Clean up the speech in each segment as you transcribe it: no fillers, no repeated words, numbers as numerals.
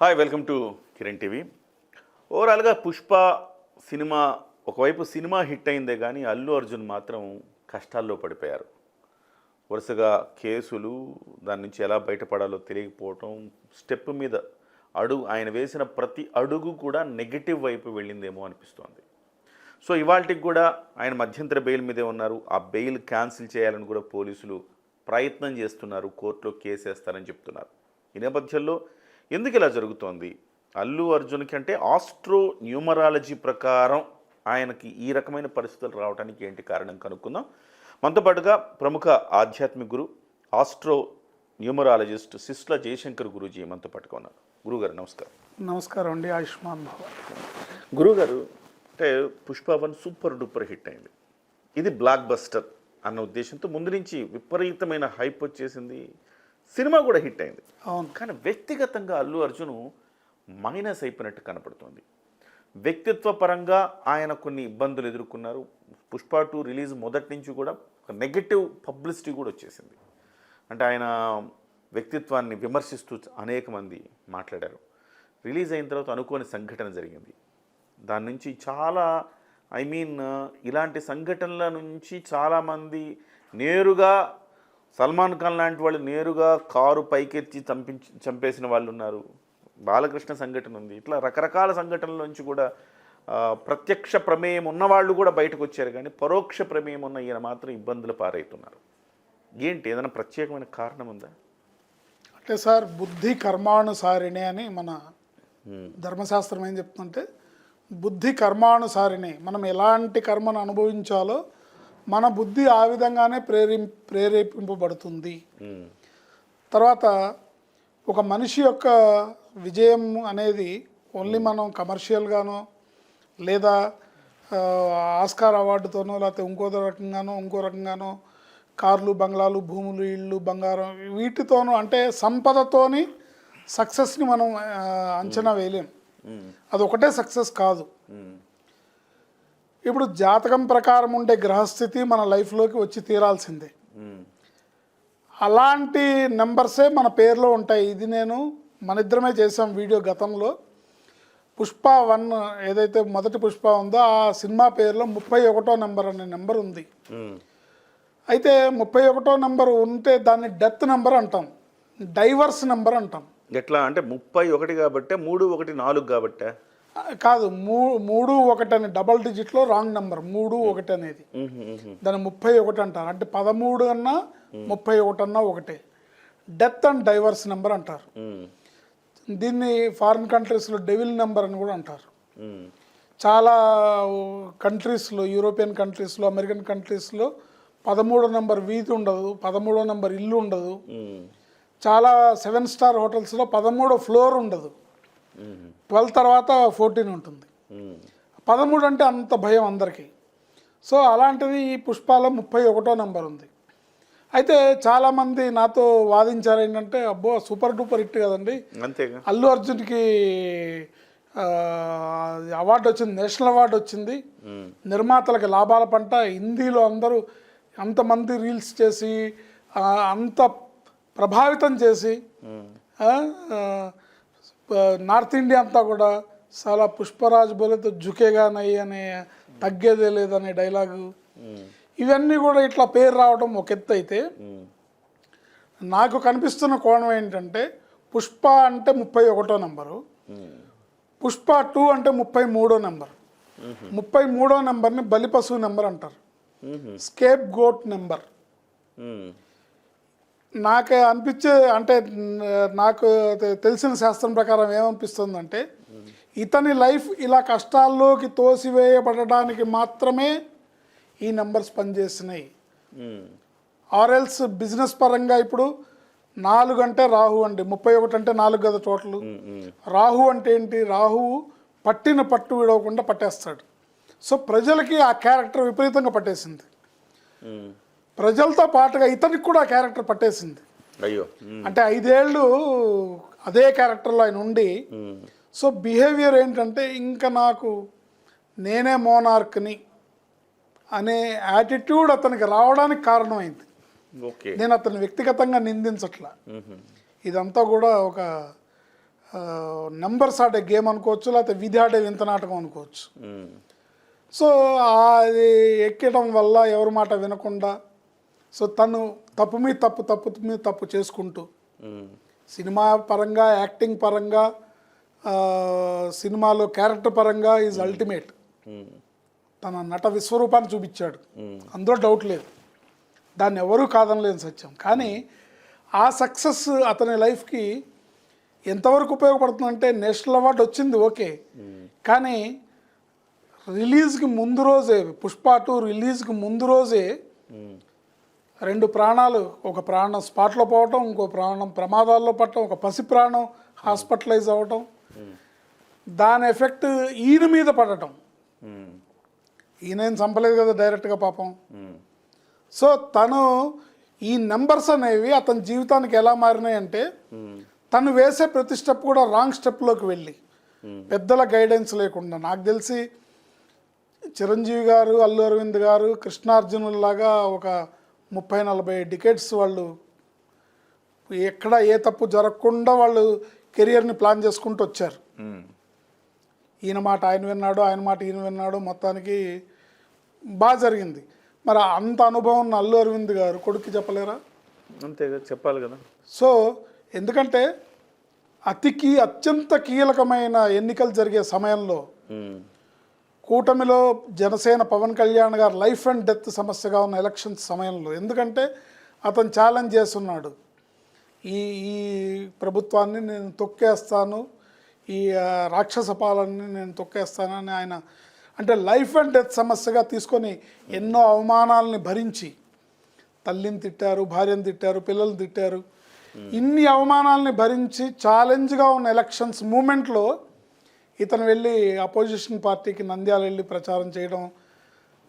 Hi, welcome to Kiran TV. ఓవరాల్గా Pushpa cinema ఒకవైపు cinema hit అయిందే కానీ అల్లు అర్జున్ మాత్రం కష్టాల్లో పడిపోయారు. వరుసగా కేసులు, దాని నుంచి ఎలా బయటపడాలో తెలియకపోవటం, స్టెప్ మీద ఆయన వేసిన ప్రతి అడుగు కూడా నెగిటివ్ వైపు వెళ్ళిందేమో అనిపిస్తోంది. సో ఇవాళకి కూడా ఆయన మధ్యంతర బెయిల్ మీదే ఉన్నారు. ఆ బెయిల్ క్యాన్సిల్ చేయాలని కూడా పోలీసులు ప్రయత్నం చేస్తున్నారు, కోర్టులో కేసు వేస్తారని చెప్తున్నారు. ఈ నేపథ్యంలో ఎందుకు ఇలా జరుగుతోంది? అల్లు అర్జున్కి అంటే ఆస్ట్రో న్యూమరాలజీ ప్రకారం ఆయనకి ఈ రకమైన పరిస్థితులు రావడానికి ఏంటి కారణం కనుక్కుందాం. మనతో పాటుగా ప్రముఖ ఆధ్యాత్మిక గురు, ఆస్ట్రో న్యూమరాలజిస్ట్ సిస్ల జయశంకర్ గురూజీ మనతో పాటుగా ఉన్నారు. గురుగారు నమస్కారం. నమస్కారం అండి, ఆయుష్మాన్ భవ. గురుగారు, అంటే పుష్ప 1 సూపర్ డూపర్ హిట్ అయింది. ఇది బ్లాక్ బస్టర్ అన్న ఉద్దేశంతో ముందు నుంచి విపరీతమైన హైప్ వచ్చేసింది. సినిమా కూడా హిట్ అయింది. అవును. కానీ వ్యక్తిగతంగా అల్లు అర్జున్ మైనస్ అయిపోయినట్టు కనపడుతుంది. వ్యక్తిత్వ పరంగా ఆయన కొన్ని ఇబ్బందులు ఎదుర్కొన్నారు. పుష్ప 2 రిలీజ్ మొదటి నుంచి కూడా ఒక నెగటివ్ పబ్లిసిటీ కూడా వచ్చేసింది. అంటే ఆయన వ్యక్తిత్వాన్ని విమర్శిస్తూ అనేక మంది మాట్లాడారు. రిలీజ్ అయిన తర్వాత అనుకోని సంఘటన జరిగింది. దాని నుంచి చాలా ఇలాంటి సంఘటనల నుంచి చాలామంది నేరుగా సల్మాన్ ఖాన్ లాంటి వాళ్ళు నేరుగా కారు పైకెత్తి చంపేసిన వాళ్ళు ఉన్నారు. బాలకృష్ణ సంఘటన ఉంది. ఇట్లా రకరకాల సంఘటనల నుంచి కూడా ప్రత్యక్ష ప్రమేయం ఉన్నవాళ్ళు కూడా బయటకు వచ్చారు. కానీ పరోక్ష ప్రమేయం ఉన్న ఈయన మాత్రం ఇబ్బందులు పారవుతున్నారు. ఏంటి, ఏదైనా ప్రత్యేకమైన కారణం ఉందా? అంటే సార్, బుద్ధి కర్మానుసారిణి అని మన ధర్మశాస్త్రం ఏం చెప్తుందంటే, బుద్ధి కర్మానుసారిణి. మనం ఎలాంటి కర్మను అనుభవించాలో మన బుద్ధి ఆ విధంగానే ప్రేరేపింపబడుతుంది. తర్వాత ఒక మనిషి యొక్క విజయం అనేది ఓన్లీ మనం కమర్షియల్గానో లేదా ఆస్కార్ అవార్డుతోనో లేకపోతే ఇంకో రకంగానో కార్లు, బంగ్లాలు, భూములు, ఇళ్ళు, బంగారం వీటితోనూ అంటే సంపదతోని సక్సెస్ని మనం అంచనా వేయలేం. అదొకటే సక్సెస్ కాదు. ఇప్పుడు జాతకం ప్రకారం ఉండే గ్రహస్థితి మన లైఫ్లోకి వచ్చి తీరాల్సిందే. అలాంటి నెంబర్సే మన పేరులో ఉంటాయి. ఇది మన ఇద్దరమే చేసాం వీడియో గతంలో. పుష్ప 1 ఏదైతే మొదటి పుష్ప ఉందో ఆ సినిమా పేరులో 31వ నెంబర్ అనే నెంబర్ ఉంది. అయితే 31వ నెంబర్ ఉంటే దాన్ని డెత్ నెంబర్ అంటాం, డైవర్స్ నెంబర్ అంటాం. ఎట్లా అంటే 31 కాబట్టి 3 1 4 కాబట్టి కాదు, 3 1 అని డబల్ డిజిట్లో రాంగ్ నెంబర్ 3 1 అనేది. దాన్ని 31 అంటారు. అంటే 13 అన్నా 31 అన్నా ఒకటే. డెత్ అండ్ డైవర్స్ నెంబర్ అంటారు. దీన్ని ఫారిన్ కంట్రీస్లో డెవిల్ నెంబర్ అని కూడా అంటారు. చాలా కంట్రీస్లో, యూరోపియన్ కంట్రీస్లో, అమెరికన్ కంట్రీస్లో 13వ నెంబర్ వీధి ఉండదు, 13వ నెంబర్ ఇల్లు ఉండదు. చాలా 7 స్టార్ హోటల్స్లో 13వ ఫ్లోర్ ఉండదు. 12 తర్వాత 14 ఉంటుంది. 13 అంటే అంత భయం అందరికీ. సో అలాంటిది ఈ పుష్పాలో 31వ నెంబర్ ఉంది. అయితే చాలామంది నాతో వాదించారు ఏంటంటే, అబ్బో సూపర్ డూపర్ హిట్ కదండి, అల్లు అర్జున్కి అవార్డు వచ్చింది, నేషనల్ అవార్డు వచ్చింది, నిర్మాతలకి లాభాల పంట, హిందీలో అందరూ అంతమంది రీల్స్ చేసి అంత ప్రభావితం చేసి నార్త్ ఇండియా అంతా కూడా చాలా పుష్పరాజ్ బోలేతో జుకేగా నయ్యి అనే తగ్గేదే లేదనే డైలాగు, ఇవన్నీ కూడా ఇట్లా పేరు రావడం ఒక ఎత్తు. అయితే నాకు కనిపిస్తున్న కోణం ఏంటంటే, పుష్ప అంటే 31వ నెంబరు, పుష్ప 2 అంటే 33వ నెంబర్. 33వ నెంబర్ని బలిపశువు నెంబర్ అంటారు, స్కేప్ గోట్ నెంబర్. నాకు అనిపించే అంటే నాకు తెలిసిన శాస్త్రం ప్రకారం ఏమనిపిస్తుందంటే, ఇతని లైఫ్ ఇలా కష్టాల్లోకి తోసివేయబడడానికి మాత్రమే ఈ నెంబర్స్ పనిచేస్తున్నాయి. ఆర్ఎల్స్ బిజినెస్ పరంగా ఇప్పుడు 4 అంటే రాహు అండి, 31 అంటే 4 కదా టోటల్. రాహు అంటే ఏంటి? రాహువు పట్టిన పట్టు విడవకుండా పట్టేస్తాడు. సో ప్రజలకి ఆ క్యారెక్టర్ విపరీతంగా పట్టేసింది. ప్రజలతో పాటుగా ఇతనికి కూడా ఆ క్యారెక్టర్ పట్టేసింది. అయ్యో, అంటే 5 ఏళ్ళు అదే క్యారెక్టర్లో ఆయన ఉండి, సో బిహేవియర్ ఏంటంటే ఇంకా నాకు నేనే మోనార్క్ని అనే యాటిట్యూడ్ అతనికి రావడానికి కారణమైంది. నేను అతన్ని వ్యక్తిగతంగా నిందించట్లా. ఇదంతా కూడా ఒక నెంబర్స్ ఆడే గేమ్ అనుకోవచ్చు, లేకపోతే విధి ఆడే వింత నాటకం అనుకోవచ్చు. ఉమ్, సో అది ఎక్కడం వల్ల ఎవరి మాట వినకుండా, సో తను తప్పు మీద తప్పు తప్పు మీద తప్పు చేసుకుంటూ ఉమ్, సినిమా పరంగా, యాక్టింగ్ పరంగా, సినిమాలో క్యారెక్టర్ పరంగా ఈజ్ అల్టిమేట్. ఉమ్, తన నట విశ్వరూపాన్ని చూపించాడు, అందులో డౌట్ లేదు, దాన్ని ఎవరూ కాదనలేని సత్యం. కానీ ఆ సక్సెస్ అతని లైఫ్కి ఎంతవరకు ఉపయోగపడుతుందంటే, నేషనల్ అవార్డు వచ్చింది ఓకే, కానీ రిలీజ్కి ముందు రోజే, పుష్ప 2 రిలీజ్కి ముందు రోజే ఉమ్, 2 ప్రాణాలు, ఒక ప్రాణం స్పాట్లో పోవటం, ఇంకో ప్రాణం ప్రమాదాల్లో పడటం, ఒక పసి ప్రాణం హాస్పిటలైజ్ అవ్వటం, దాని ఎఫెక్ట్ ఈయన మీద పడటం. ఉమ్, ఈయనేం చంపలేదు కదా డైరెక్ట్గా పాపం. ఉమ్, సో తను ఈ నెంబర్స్ అనేవి అతని జీవితానికి ఎలా మారినాయి అంటే, ఉమ్, తను వేసే ప్రతి స్టెప్ కూడా రాంగ్ స్టెప్లోకి వెళ్ళి, పెద్దల గైడెన్స్ లేకుండా. నాకు తెలిసి చిరంజీవి గారు, అల్లు అరవింద్ గారు, కృష్ణార్జునులాగా ఒక 30-40 డికేట్స్ వాళ్ళు ఎక్కడ ఏ తప్పు జరగకుండా వాళ్ళు కెరియర్ని ప్లాన్ చేసుకుంటూ వచ్చారు. ఉమ్, ఈయన మాట ఆయన విన్నాడు, ఆయన మాట ఈయన విన్నాడు, మొత్తానికి బాగా జరిగింది. మరి అంత అనుభవం ఉన్న అల్లు అరవింద్ గారు కొడుక్కి చెప్పలేరా? అంతే కదా, చెప్పాలి కదా. సో ఎందుకంటే అత్యంత కీలకమైన ఎన్నికలు జరిగే సమయంలో, ఉమ్, కూటమిలో జనసేన పవన్ కళ్యాణ్ గారు లైఫ్ అండ్ డెత్ సమస్యగా ఉన్న ఎలక్షన్స్ సమయంలో, ఎందుకంటే అతను ఛాలెంజ్ చేస్తున్నాడు, ఈ ఈ ప్రభుత్వాన్ని నేను తొక్కేస్తాను, ఈ రాక్షస పాలనని నేను తొక్కేస్తానని ఆయన, అంటే లైఫ్ అండ్ డెత్ సమస్యగా తీసుకొని ఎన్నో అవమానాలని భరించి, తల్లిని తిట్టారు, భార్యను తిట్టారు, పిల్లల్ని తిట్టారు, ఇన్ని అవమానాలని భరించి ఛాలెంజ్గా ఉన్న ఎలక్షన్స్ మూమెంట్లో ఇతను వెళ్ళి అపోజిషన్ పార్టీకి నంద్యాల వెళ్ళి ప్రచారం చేయడం,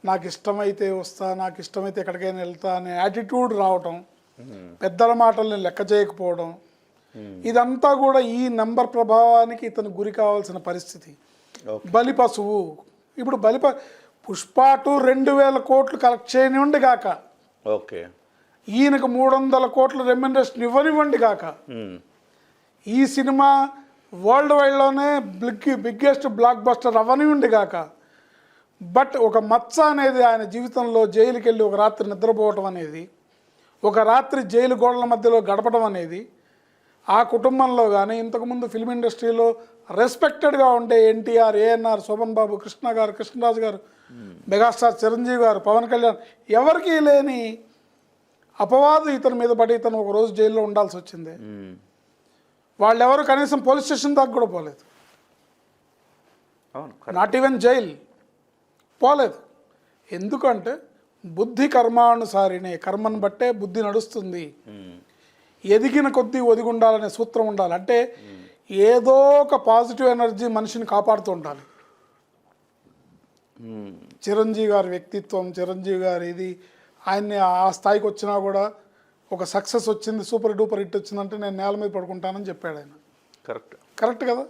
నాకు ఇష్టమైతే వస్తా, నాకు ఇష్టమైతే ఎక్కడికైనా వెళ్తా అనే యాటిట్యూడ్ రావటం, పెద్దల మాటల్ని లెక్క చేయకపోవడం, ఇదంతా కూడా ఈ నెంబర్ ప్రభావానికి ఇతను గురి కావాల్సిన పరిస్థితి. బలి పశువు. ఇప్పుడు పుష్ప 2 2,000 కోట్లు కలెక్ట్ చేయనివ్వండి గాక, ఓకే, ఈయనకు 300 కోట్ల రెమ్యునరేషన్ ఇవ్వనివ్వండి గాక, ఈ సినిమా వరల్డ్ వైడ్లోనే బిగ్గెస్ట్ బ్లాక్ బస్టర్ అవ్వనివ్వండి గాక, బట్ ఒక మచ్చ అనేది ఆయన జీవితంలో, జైలుకి వెళ్ళి ఒక రాత్రి నిద్రపోవటం అనేది, ఒక రాత్రి జైలు గోడల మధ్యలో గడపడం అనేది, ఆ కుటుంబంలో కానీ ఇంతకుముందు ఫిల్మ్ ఇండస్ట్రీలో రెస్పెక్టెడ్గా ఉండే ఎన్టీఆర్, ఏఎన్ఆర్, శోభన్ బాబు, కృష్ణ గారు, కృష్ణరాజు గారు, మెగాస్టార్ చిరంజీవి గారు, పవన్ కళ్యాణ్, ఎవరికీ లేని అపవాదు ఇతని మీద పడి ఇతను ఒక రోజు జైల్లో ఉండాల్సి వచ్చింది. వాళ్ళెవరు కనీసం పోలీస్ స్టేషన్ దాకా కూడా పోలేదు, నాట్ ఈవెన్ జైల్ పోలేదు. ఎందుకంటే బుద్ధి కర్మానుసారినే, కర్మను బట్టే బుద్ధి నడుస్తుంది, ఎదిగిన కొద్దీ ఒదిగి ఉండాలనే సూత్రం ఉండాలి. అంటే ఏదో ఒక పాజిటివ్ ఎనర్జీ మనిషిని కాపాడుతూ ఉండాలి. చిరంజీవి గారి వ్యక్తిత్వం, చిరంజీవి గారి ఇది, ఆయన్ని ఆ స్థాయికి వచ్చినా కూడా ఒక సక్సెస్ వచ్చింది, సూపర్ డూపర్ హిట్ వచ్చిందంటే నేను నేల మీద పడుకుంటానని చెప్పాడు ఆయన. కరెక్ట్ కదా.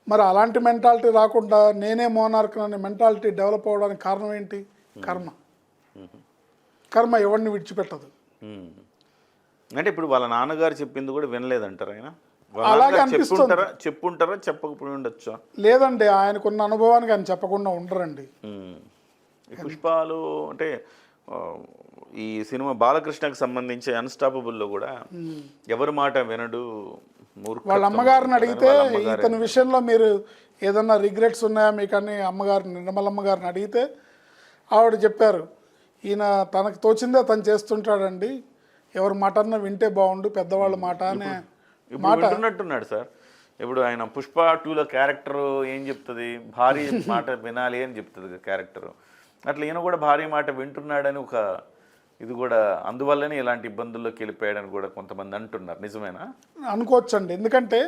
మరి అలాంటి మెంటాలిటీ రాకుండా నేనే మోనార్క్ అనే మెంటాలిటీ డెవలప్ అవ్వడానికి కారణం ఏంటి? కర్మ ఎవరిని విడిచిపెట్టదు. అంటే ఇప్పుడు వాళ్ళ నాన్నగారు చెప్పింది కూడా వినలేదంటారు ఆయన? అలాగే అనిపిస్తుంది. చెప్పుంటారా, చెప్పకపోయి ఉండొచ్చా? లేదండి, ఆయనకున్న అనుభవానికి ఆయన చెప్పకుండా ఉండరండి. పుష్పాలు అంటే ఈ సినిమా బాలకృష్ణకి సంబంధించి అన్స్టాపబుల్లో కూడా ఎవరి మాట వినడు, వాళ్ళ అమ్మగారిని అడిగితే ఇతని విషయంలో మీరు ఏదన్నా రిగ్రెట్స్ ఉన్నాయా మీకు అని అమ్మగారిని, నిర్మలమ్మ గారిని అడిగితే ఆవిడ చెప్పారు, ఈయన తనకు తోచిందే తను చేస్తుంటాడండి, ఎవరి మాట అన్నా వింటే బాగుండు, పెద్దవాళ్ళ మాట అనే మాట వింటున్నట్టున్నాడు సార్. ఇప్పుడు ఆయన పుష్ప 2లో క్యారెక్టర్ ఏం చెప్తుంది, భార్య మాట వినాలి అని చెప్తుంది క్యారెక్టర్, అట్లా ఈయన కూడా భార్య మాట వింటున్నాడని ఒక ఇది కూడా, అందువల్లనే ఇలాంటి ఇబ్బందుల్లోకి వెళ్ళిపోయాడని కూడా కొంతమంది అంటున్నారు. నిజమేనా? అనుకోవచ్చండి. ఎందుకంటే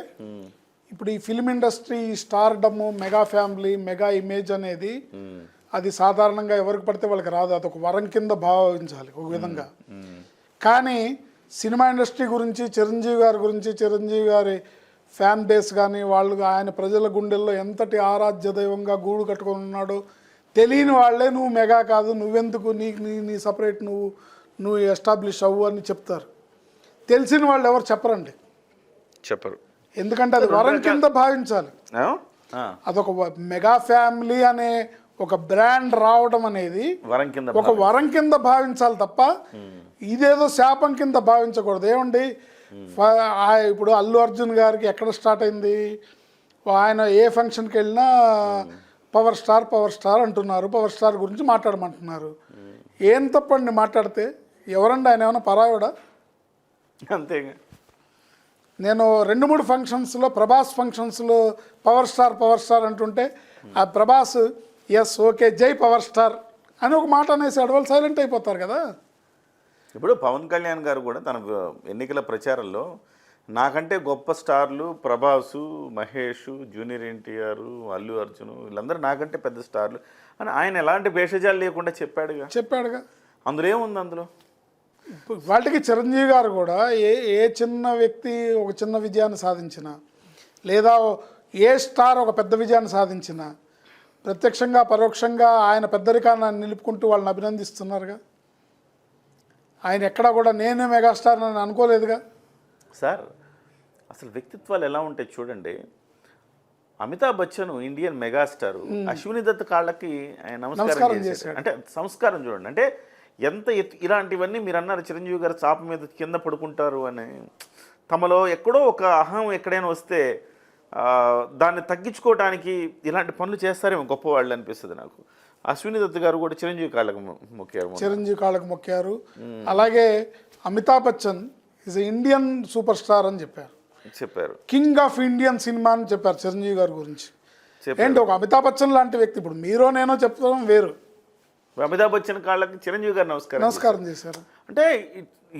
ఇప్పుడు ఈ film industry stardom, mega family, mega image అనేది అది సాధారణంగా ఎవరికి పడితే వాళ్ళకి రాదు, అదొక వరం కింద భావించాలి ఒక విధంగా. కానీ సినిమా ఇండస్ట్రీ గురించి, చిరంజీవి గారి గురించి, చిరంజీవి గారి ఫ్యాన్ బేస్ కానీ, వాళ్ళు ఆయన ప్రజల గుండెల్లో ఎంతటి ఆరాధ్య దైవంగా గూడు కట్టుకొని ఉన్నాడో తెలియని వాళ్ళే నువ్వు మెగా కాదు, నువ్వెందుకు, నీ సపరేట్, నువ్వు ఎస్టాబ్లిష్ అవ్వు అని చెప్తారు. తెలిసిన వాళ్ళు ఎవరు చెప్పరండి, చెప్పరు. ఎందుకంటే అది వరం కింద భావించాలి. ఆ? ఆ. అదొక మెగా ఫ్యామిలీ అనే ఒక బ్రాండ్ రావడం అనేది వరం కింద ఒక వరం కింద భావించాలి తప్ప ఇదేదో శాపం కింద భావించకూడదు. ఏమండి ఇప్పుడు అల్లు అర్జున్ గారికి ఎక్కడ స్టార్ట్ అయింది? ఆయన ఏ ఫంక్షన్కి వెళ్ళినా పవర్ స్టార్ అంటున్నారు, పవర్ స్టార్ గురించి మాట్లాడమంటున్నారు. ఏం తప్పండి మాట్లాడితే? ఎవరండి ఆయన? ఏమైనా పరావిడా? అంతేగా. నేను 2-3 ఫంక్షన్స్లో ప్రభాస్ ఫంక్షన్స్లో పవర్ స్టార్ అంటుంటే ఆ ప్రభాస్ ఎస్ ఓకే జై పవర్ స్టార్ అని ఒక మాట అనేసాడు, వాళ్ళు సైలెంట్ అయిపోతారు కదా. ఇప్పుడు పవన్ కళ్యాణ్ గారు కూడా తన ఎన్నికల ప్రచారంలో నాకంటే గొప్ప స్టార్లు ప్రభాసు, మహేష్, జూనియర్ ఎన్టీఆర్, అల్లు అర్జున్ వీళ్ళందరూ నాకంటే పెద్ద స్టార్లు అని ఆయన ఎలాంటి భేషజాలు లేకుండా చెప్పాడుగా. అందులో ఏముంది? అందులో వాటికి చిరంజీవి గారు కూడా ఏ చిన్న వ్యక్తి ఒక చిన్న విజయాన్ని సాధించినా, లేదా ఏ స్టార్ ఒక పెద్ద విజయాన్ని సాధించినా ప్రత్యక్షంగా పరోక్షంగా ఆయన పెద్దరికాన్ని నిలుపుకుంటూ వాళ్ళని అభినందిస్తున్నారుగా. ఆయన ఎక్కడా కూడా నేనే మెగాస్టార్ అని అనుకోలేదుగా. సార్ అసలు వ్యక్తిత్వాలు ఎలా ఉంటాయి చూడండి. అమితాబ్ బచ్చన్ ఇండియన్ మెగాస్టార్, అశ్విని దత్ కాళ్ళకి ఆయన నమస్కారం చేశాడు. అంటే సంస్కారం చూడండి. అంటే ఎంత ఇలాంటివన్నీ మీరు అన్నారు. చిరంజీవి గారు చాప మీద కింద పడుకుంటారు అని. తమలో ఎక్కడో ఒక అహం ఎక్కడైనా వస్తే దాన్ని తగ్గించుకోవడానికి ఇలాంటి పనులు చేస్తారేమో గొప్పవాళ్ళు అనిపిస్తుంది నాకు. అశ్విని దత్ గారు కూడా చిరంజీవి కాళ్ళకు మొక్కారు. అలాగే Amitabh Bachchan is Indian super star అని చెప్పారు. కింగ్ ఆఫ్ ఇండియన్ సినిమా అని చెప్పారు చిరంజీవి గారి గురించి. ఏంటి ఒక అమితాబ్ బచ్చన్ లాంటి వ్యక్తి, ఇప్పుడు మీరో నేనో చెప్తాం వేరు, అమితాబ్ బచ్చన్ కాళ్ళకి చిరంజీవి గారు నమస్కారం చేశారు. అంటే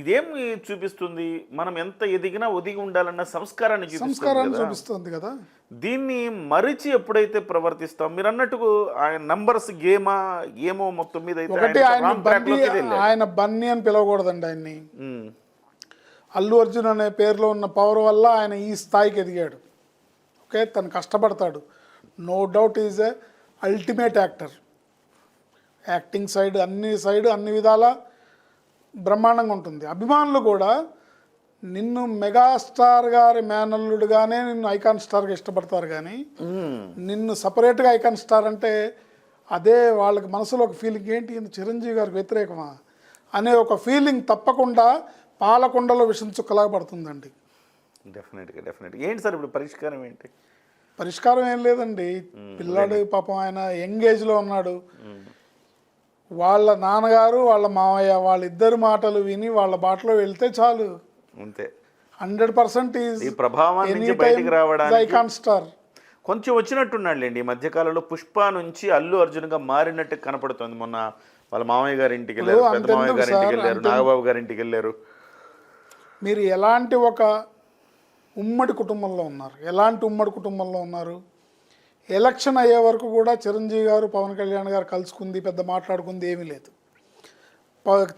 ఇదేం చూపిస్తుంది? మనం ఎంత ఎదిగినా ఒదిగి ఉండాలన్న సంస్కారాన్ని చూపిస్తుంది కదా. దీన్ని మరిచి ఎప్పుడైతే ప్రవర్తిస్తాం, మీరు అన్నట్టు ఆయన నంబర్స్ గేమో మొత్తం మీద ఒకటి ఆయన బన్నీ అని పిలవకూడదండి ఆయన్ని. అల్లు అర్జున్ అనే పేరులో ఉన్న పవర్ వల్ల ఆయన ఈ స్థాయికి ఎదిగాడు. ఓకే, తను కష్టపడతాడు, no doubt is a ultimate actor. Acting side అన్ని విధాల బ్రహ్మాండంగా ఉంటుంది. అభిమానులు కూడా నిన్ను మెగాస్టార్ గారి మేనల్లుడుగానే నిన్ను ఐకాన్ స్టార్గా ఇష్టపడతారు, కానీ నిన్ను సపరేట్గా ఐకాన్ స్టార్ అంటే అదే వాళ్ళకి మనసులో ఒక ఫీలింగ్, ఏంటి చిరంజీవి గారికి వ్యతిరేకమా అనే ఒక ఫీలింగ్ తప్పకుండా పాలకొండలో విషం చుక్కలాగా పడుతుందండి. డెఫినెట్గా. ఏంటి సార్ ఇప్పుడు పరిష్కారం ఏంటి? పరిష్కారం ఏం లేదండి. పిల్లాడు పాపం ఆయన యంగ్ ఏజ్లో ఉన్నాడు. వాళ్ళ నాన్నగారు వాళ్ళ మామయ్య వాళ్ళిద్దరు మాటలు విని వాళ్ళ బాటలో వెళ్తే చాలు. అంతే. 100% ఈ ప్రభావం నుంచి బయటికి రావడానికి ఐకాన్ స్టార్ కొంచెం వచ్చినట్టున్నాడులేండి. ఈ మధ్యకాలంలో పుష్ప నుంచి అల్లు అర్జున్గా మారినట్టు కనపడుతుంది. మొన్న వాళ్ళ మామయ్య గారి ఇంటికి వెళ్ళారు, పెద్ద మామయ్య గారి ఇంటికి వెళ్ళారు, నాగబాబు గారి ఇంటికి వెళ్ళారు. మీరు ఎలాంటి ఒక ఉమ్మడి కుటుంబంలో ఉన్నారు. ఎలక్షన్ అయ్యే వరకు కూడా చిరంజీవి గారు పవన్ కళ్యాణ్ గారు కలుసుకుంది, పెద్ద మాట్లాడుకుంది ఏమీ లేదు.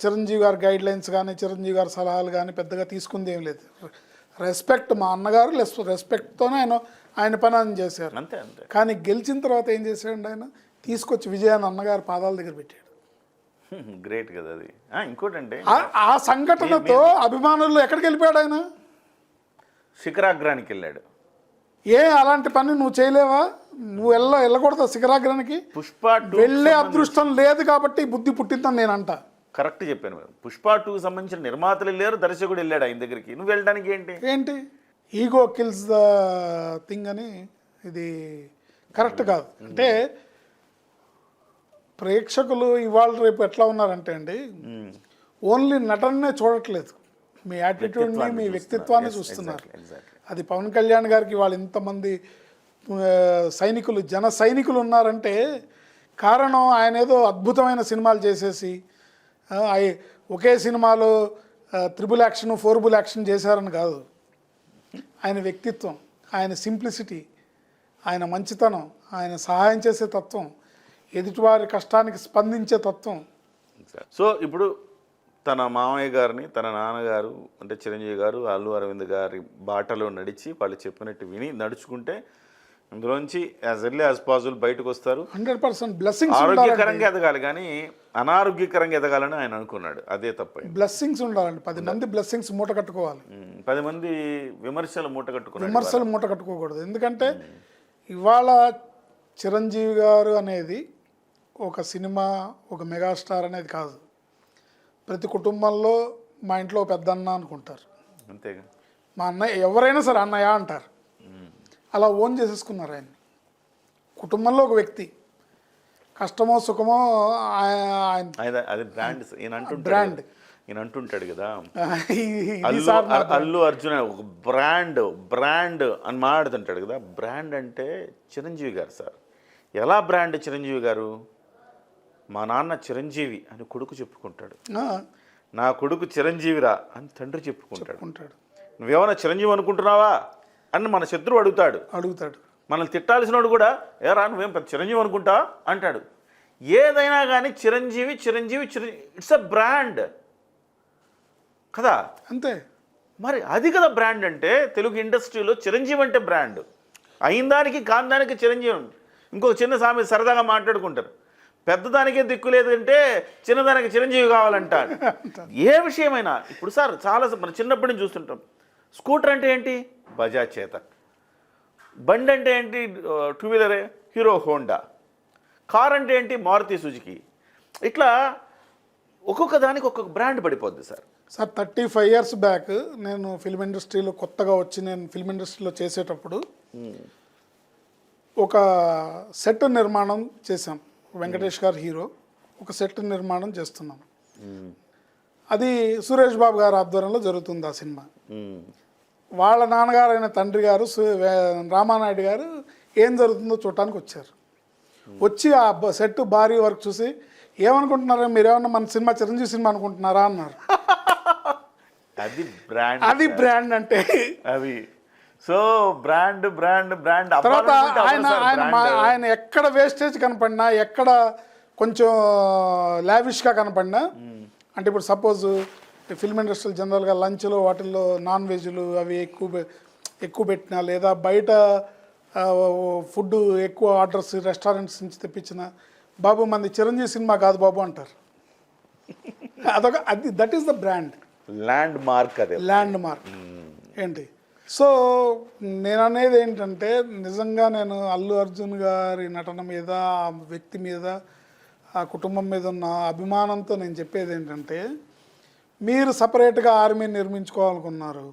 చిరంజీవి గారి గైడ్ లైన్స్ కానీ చిరంజీవి గారి సలహాలు కానీ పెద్దగా తీసుకుంది ఏమీ లేదు. రెస్పెక్ట్, మా అన్నగారు రెస్పెక్ట్తోనే ఆయన పని ఆయన చేశారు. అంతే. కానీ గెలిచిన తర్వాత ఏం చేశాడు? ఆయన తీసుకొచ్చి విజయాన్ని అన్నగారు పాదాల దగ్గర పెట్టాడు. గ్రేట్ కదా అది. ఇంకోటంటే ఆ సంఘటనతో అభిమానులు ఎక్కడికి వెళ్ళిపోయాడు? ఆయన శిఖరాగ్రానికి వెళ్ళాడు. అలాంటి పని నువ్వు చేయలేవా? నువ్వు వెళ్ళకూడదు శిఖరాగ్రానికి. పుష్ప వెళ్ళే అదృష్టం లేదు కాబట్టి బుద్ధి పుట్టిందని నేను అంట. కరెక్ట్ చెప్పాను. పుష్ప 2 సంబంధించిన నిర్మాతలు వెళ్ళారు, దర్శకుడు వెళ్ళాడు ఆయన దగ్గరికి. నువ్వు వెళ్ళడానికి ఏంటి? ఈగో కిల్స్ ద థింగ్ అని. ఇది కరెక్ట్ కాదు. అంటే ప్రేక్షకులు ఇవాళ రేపు ఎట్లా ఉన్నారంటే అండి, ఓన్లీ నటననే చూడట్లేదు, మీ యాటిట్యూడ్ని, మీ వ్యక్తిత్వాన్ని చూస్తున్నారు. అది పవన్ కళ్యాణ్ గారికి వాళ్ళు ఇంతమంది జన సైనికులు ఉన్నారంటే కారణం ఆయన ఏదో అద్భుతమైన సినిమాలు చేసేసి ఒకే సినిమాలో 3 యాక్షన్ 4 యాక్షన్ చేశారని కాదు. ఆయన వ్యక్తిత్వం, ఆయన సింప్లిసిటీ, ఆయన మంచితనం, ఆయన సహాయం చేసే తత్వం, ఎదుటివారి కష్టానికి స్పందించే తత్వం. సో ఇప్పుడు తన మామయ్య గారిని, తన నాన్నగారు అంటే చిరంజీవి గారు, అల్లు అరవింద్ గారి బాటలో నడిచి వాళ్ళు చెప్పినట్టు విని నడుచుకుంటే అందులోంచి యాజ్ ఎర్లీ యాజ్ పాసిబుల్ బయటకు వస్తారు. 100% బ్లెస్సింగ్స్ ఆరోగ్యకరంగా ఎదగాలి కానీ అనారోగ్యకరంగా ఎదగాలని ఆయన అనుకున్నాడు. అదే తప్ప బ్లెస్సింగ్స్ ఉండాలండి. 10 మంది బ్లెస్సింగ్స్ మూట కట్టుకోవాలి, 10 మంది విమర్శలు మూట కట్టుకున్నాడు. విమర్శలు మూట కట్టుకోకూడదు. ఎందుకంటే ఇవాళ చిరంజీవి గారు అనేది ఒక సినిమా, ఒక మెగాస్టార్ అనేది కాదు. ప్రతి కుటుంబంలో మా ఇంట్లో పెద్దన్న అనుకుంటారు, అంతేగా. మా అన్నయ్య ఎవరైనా సరే అన్నయ్య అంటారు. అలా ఓన్ చేసేసుకున్నారు ఆయన్ని. కుటుంబంలో ఒక వ్యక్తి, కష్టమో సుఖమో అది బ్రాండ్. బ్రాండ్ ఈయన అంటుంటాడు కదా, ఇది సార్ నా అల్లు అర్జున్ ఒక బ్రాండ్ అని మాట్లాడుతుంటాడు కదా. బ్రాండ్ అంటే చిరంజీవి గారు సార్. ఎలా బ్రాండ్ చిరంజీవి గారు? మా నాన్న చిరంజీవి అని కొడుకు చెప్పుకుంటాడు, నా కొడుకు చిరంజీవిరా అని తండ్రి చెప్పుకుంటాడు. నువ్వేమైనా చిరంజీవి అనుకుంటున్నావా అని మన శత్రువు అడుగుతాడు. మనల్ని తిట్టాల్సిన వాడు కూడా ఏరా నువ్వేం పెద్ద చిరంజీవి అనుకుంటా అంటాడు. ఏదైనా కానీ చిరంజీవి ఇట్స్ అ బ్రాండ్ కదా, అంతే. మరి అది కదా బ్రాండ్ అంటే. తెలుగు ఇండస్ట్రీలో చిరంజీవి అంటే బ్రాండ్. అయిన దానికి కాని దానికి చిరంజీవి. ఇంకొక చిన్న సామెత సరదాగా మాట్లాడుకుంటారు, పెద్దదానికే దిక్కు లేదంటే చిన్నదానికి చిరంజీవి కావాలంటారు. ఏ విషయమైనా ఇప్పుడు సార్ చాలా మన చిన్నప్పటి నుంచి చూస్తుంటాం. స్కూటర్ అంటే ఏంటి? బజాజ్ చేతక్. బండి అంటే ఏంటి? 2 వీలరే హీరో హోండా. కార్ అంటే ఏంటి? మారుతి సుజుకి. ఇట్లా ఒక్కొక్క దానికి ఒక్కొక్క బ్రాండ్ పడిపోద్ది సార్. 35 years బ్యాక్ నేను ఫిల్మ్ ఇండస్ట్రీలో కొత్తగా వచ్చి నేను ఫిల్మ్ ఇండస్ట్రీలో చేసేటప్పుడు ఒక సెట్ నిర్మాణం చేశాం. వెంకటేష్ గారు హీరో, ఒక సెట్ నిర్మాణం చేస్తున్నాం. అది సురేష్ బాబు గారి ఆధ్వర్యంలో జరుగుతుంది ఆ సినిమా. వాళ్ళ నాన్నగారు అయిన తండ్రి గారు రామానాయుడు గారు ఏం జరుగుతుందో చూడటానికి వచ్చారు. వచ్చి ఆ సెట్ భారీ వర్క్ చూసి ఏమనుకుంటున్నారా, మీరేమన్నా మన సినిమా చిరంజీవి సినిమా అనుకుంటున్నారా అన్నారు. అది బ్రాండ్ అంటే. అది సో బ్రాండ్. తర్వాత ఆయన ఎక్కడ వేస్టేజ్ కనపడినా, ఎక్కడ కొంచెం లావిష్గా కనపడినా, అంటే ఇప్పుడు సపోజ్ ఫిల్మ్ ఇండస్ట్రీలో జనరల్గా లంచ్లో వాటిల్లో నాన్ వెజ్లు అవి ఎక్కువ పెట్టినా, లేదా బయట ఫుడ్ ఎక్కువ ఆర్డర్స్ రెస్టారెంట్స్ నుంచి తెప్పించిన, బాబు మంది చిరంజీవి సినిమా కాదు బాబు అంటారు. That is the brand, land mark. ఏంటి. సో నేను అనేది ఏంటంటే, నిజంగా నేను అల్లు అర్జున్ గారి నటన మీద, ఆ వ్యక్తి మీద, ఆ కుటుంబం మీద ఉన్న అభిమానంతో నేను చెప్పేది ఏంటంటే, మీరు సపరేట్గా ఆర్మీని నిర్మించుకోవాలనుకున్నారు,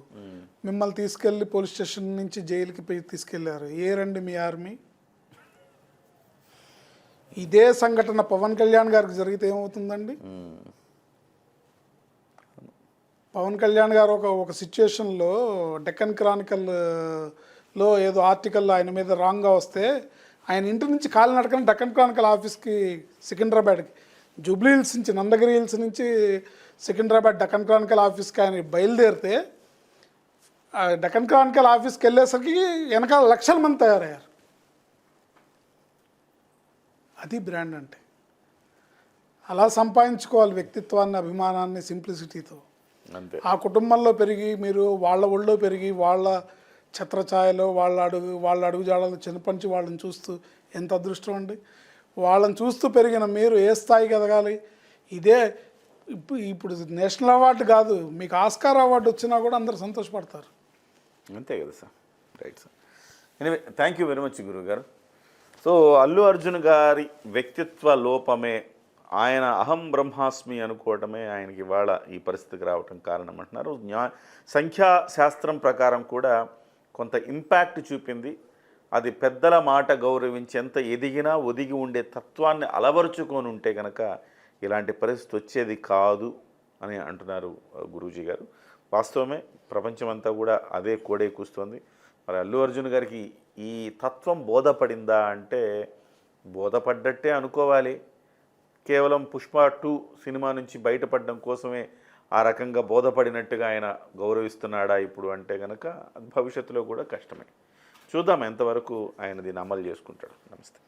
మిమ్మల్ని తీసుకెళ్ళి పోలీస్ స్టేషన్ నుంచి జైలుకి తీసుకెళ్లారు. రండి మీ ఆర్మీ. ఇదే సంఘటన పవన్ కళ్యాణ్ గారికి జరిగితే ఏమవుతుందండి? పవన్ కళ్యాణ్ గారు ఒక సిచ్యుయేషన్లో డెక్కన్ క్రానికల్లో ఏదో ఆర్టికల్ ఆయన మీద రాంగ్గా వస్తే, ఆయన ఇంటి నుంచి కాలినడకన డెక్కన్ క్రానికల్ ఆఫీస్కి సికింద్రాబాద్కి, జూబ్లీ హిల్స్ నుంచి, నందగిరి హిల్స్ నుంచి సికింద్రాబాద్ డెక్కన్ క్రానికల్ ఆఫీస్కి ఆయన బయలుదేరితే, డెక్కన్ క్రానికల్ ఆఫీస్కి వెళ్ళేసరికి వెనకాల లక్షల మంది తయారయ్యారు. అది బ్రాండ్ అంటే. అలా సంపాదించుకోవాలి వ్యక్తిత్వాన్ని, అభిమానాన్ని, సింప్లిసిటీతో. ఆ కుటుంబంలో పెరిగి, మీరు వాళ్ళ ఒళ్ళో పెరిగి, వాళ్ళ ఛత్రఛాయలో వాళ్ళ అడుగుజాడలు చిన్నపంచి వాళ్ళని చూస్తూ ఎంత అదృష్టం అండి. వాళ్ళని చూస్తూ పెరిగిన మీరు ఏ స్థాయికి ఎదగాలి. ఇదే ఇప్పుడు నేషనల్ అవార్డు కాదు, మీకు ఆస్కార్ అవార్డు వచ్చినా కూడా అందరూ సంతోషపడతారు. అంతే కదా sir. Right sir. Anyway thank you very much గురువు గారు. సో అల్లు అర్జున్ గారి వ్యక్తిత్వ లోపమే, ఆయన అహం బ్రహ్మాస్మి అనుకోవటమే ఆయనకి ఇవాళ ఈ పరిస్థితికి రావటం కారణం అంటున్నారు. సంఖ్యాశాస్త్రం ప్రకారం కూడా కొంత ఇంపాక్ట్ చూపింది. అది పెద్దల మాట గౌరవించి ఎంత ఎదిగినా ఒదిగి ఉండే తత్వాన్ని అలవరుచుకొని ఉంటే కనుక ఇలాంటి పరిస్థితి వచ్చేది కాదు అని అంటున్నారు గురూజీ గారు. వాస్తవమే, ప్రపంచమంతా కూడా అదే కోడే కూస్తోంది. మరి అల్లు అర్జున్ గారికి ఈ తత్వం బోధపడిందా అంటే బోధపడ్డట్టే అనుకోవాలి. కేవలం పుష్ప 2 సినిమా నుంచి బయటపడడం కోసమే ఆ రకంగా బోధపడినట్టుగా ఆయన గౌరవిస్తున్నాడా ఇప్పుడు అంటే కనుక భవిష్యత్తులో కూడా కష్టమే. చూద్దాం ఎంతవరకు ఆయన దీన్ని అమలు చేసుకుంటాడు. నమస్తే.